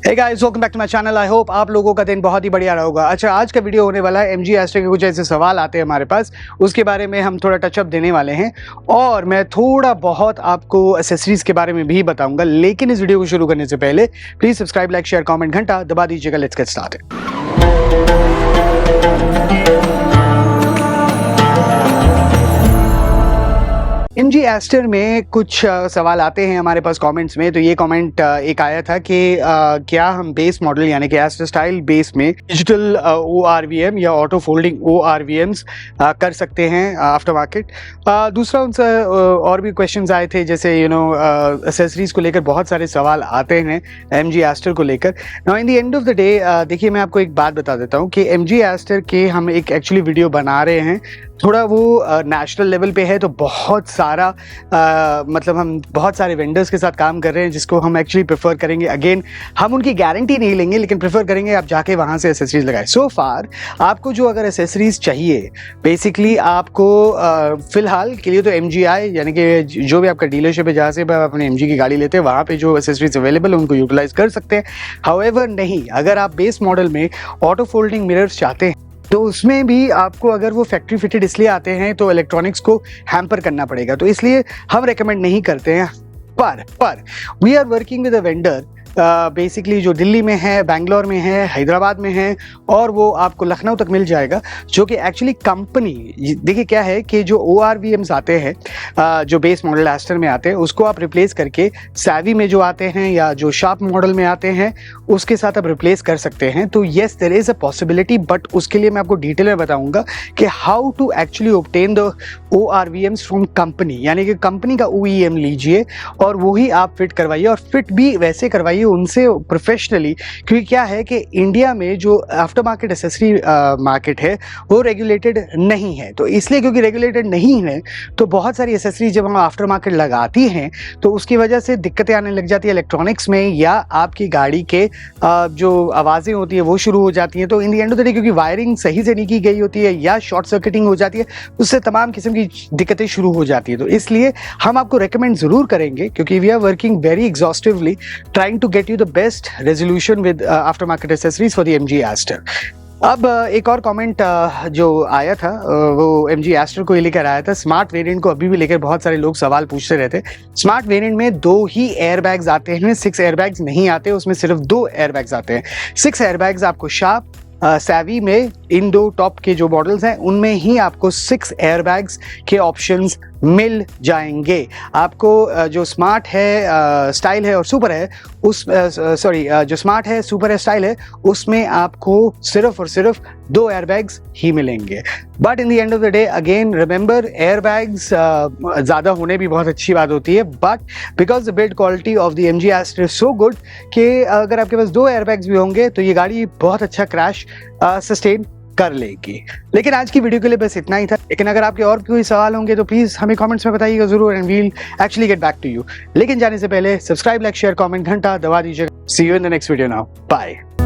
Hey guys, welcome back to my channel. I hope आप लोगों का दिन बहुत ही बढ़िया रहा होगा। अच्छा, आज का वीडियो होने वाला है एमजी एस्टर के कुछ ऐसे सवाल आते हैं हमारे पास, उसके बारे में हम थोड़ा टचअप देने वाले हैं और मैं थोड़ा बहुत आपको एसेसरीज के बारे में भी बताऊंगा। लेकिन इस वीडियो को शुरू करने से पहले please subscribe, like, share, comment, घंटा दबा दीजिएगा। Let's get started. MG ester में कुछ सवाल आते हैं हमारे पास कमेंट्स में। तो ये कमेंट एक आया था कि क्या हम बेस मॉडल यानी कि एस्टर स्टाइल बेस में डिजिटल ORVM या ऑटो फोल्डिंग ORVMs कर सकते हैं आफ्टर मार्केट। दूसरा उनसे और भी क्वेश्चंस आए थे, जैसे एसेसरीज को लेकर बहुत सारे सवाल आते हैं एमजी एस्टर को लेकर। Now in the end of the day देखिए, मैं आपको एक बात बता देता हूँ कि एमजी एस्टर के हम एक एक्चुअली वीडियो बना रहे हैं, थोड़ा वो नेशनल लेवल पे है, तो बहुत सारा मतलब हम बहुत सारे वेंडर्स के साथ काम कर रहे हैं जिसको हम एक्चुअली प्रेफर करेंगे। अगेन, हम उनकी गारंटी नहीं लेंगे, लेकिन प्रेफर करेंगे आप जाके वहाँ से एसेसरीज लगाएं। सो फार आपको जो अगर एसेसरीज चाहिए, बेसिकली आपको फिलहाल के लिए तो MGI यानी कि जो भी आपका डीलरशिप है जहाँ से आप अपने MG की गाड़ी लेते हैं, वहाँ पे जो एसेसरीज अवेलेबल है उनको यूटिलाइज कर सकते हैं। हाउएवर नहीं, अगर आप बेस मॉडल में ऑटो फोल्डिंग मिरर्स चाहते हैं तो उसमें भी आपको अगर वो फैक्ट्री फिटेड इसलिए आते हैं तो इलेक्ट्रॉनिक्स को हैम्पर करना पड़ेगा, तो इसलिए हम रेकमेंड नहीं करते हैं। पर we are working with a vendor basically जो दिल्ली में है, बैंगलोर में है, हैदराबाद में है और वो आपको लखनऊ तक मिल जाएगा, जो कि एक्चुअली कंपनी, देखिए क्या है कि जो ORVMs आते हैं जो बेस मॉडल एस्टर में आते हैं उसको आप रिप्लेस करके सैवी में जो आते हैं या जो शार्प मॉडल में आते हैं उसके साथ आप रिप्लेस कर सकते हैं। तो yes, there is a possibility, but उसके लिए मैं आपको डिटेल में बताऊंगा कि how to actually obtain the ORVMs from company, यानी कि कंपनी का OEM लीजिए और वही आप फिट करवाइए और फिट भी वैसे करवाइए उनसे प्रोफेशनली। क्योंकि क्या है कि इंडिया में जो आफ्टर मार्केट एसेसरी मार्केट है वो रेगुलेटेड नहीं है, तो इसलिए क्योंकि रेगुलेटेड नहीं है तो बहुत सारी एसेसरीज जब हम आफ्टर मार्केट लगाती हैं तो उसकी वजह से दिक्कतें आने लग जाती है इलेक्ट्रॉनिक्स में, या आपकी गाड़ी के जो आवाज़ें होती है वो शुरू हो जाती हैं। तो in the end of the day क्योंकि वायरिंग सही से नहीं की गई होती है या शॉर्ट सर्किटिंग हो जाती है, उससे तमाम किस्म की दिक्कतें शुरू हो जाती है। तो इसलिए हम आपको रेकमेंड ज़रूर करेंगे, क्योंकि we are working very exhaustively trying to get you the best resolution with after market accessories for the MG Astor. अब एक और कमेंट जो आया था वो एमजी एस्टर को ही लेकर आया था। स्मार्ट वेरिएंट को अभी भी लेकर बहुत सारे लोग सवाल पूछते रहते। स्मार्ट वेरिएंट में 2 ही एयरबैग्स आते हैं, 6 एयरबैग्स नहीं आते, उसमें सिर्फ 2 एयरबैग्स आते हैं। 6 एयरबैग्स आपको शार्प सैवी में इन 2 टॉप के जो मॉडल्स हैं उनमें ही आपको 6 एयरबैग्स के ऑप्शंस मिल जाएंगे। आपको जो स्मार्ट है स्टाइल है और सुपर है उस जो स्मार्ट है, सुपर है, स्टाइल है, उसमें आपको सिर्फ और सिर्फ 2 एयरबैग्स ही मिलेंगे। But in the end of the day again remember, airbags ज़्यादा होने भी बहुत अच्छी बात होती है, but because the build quality of the MG ester is so good कि अगर आपके पास 2 एयरबैग्स भी होंगे तो ये गाड़ी बहुत अच्छा क्रैश सस्टेन कर लेगी। लेकिन आज की वीडियो के लिए बस इतना ही था। लेकिन अगर आपके और कोई सवाल होंगे तो प्लीज हमें कमेंट्स में बताइएगा जरूर, and we'll actually get back to you. लेकिन जाने से पहले सब्सक्राइब, लाइक, शेयर, कमेंट, घंटा दबा दीजिएगा। See you in the next video now, bye.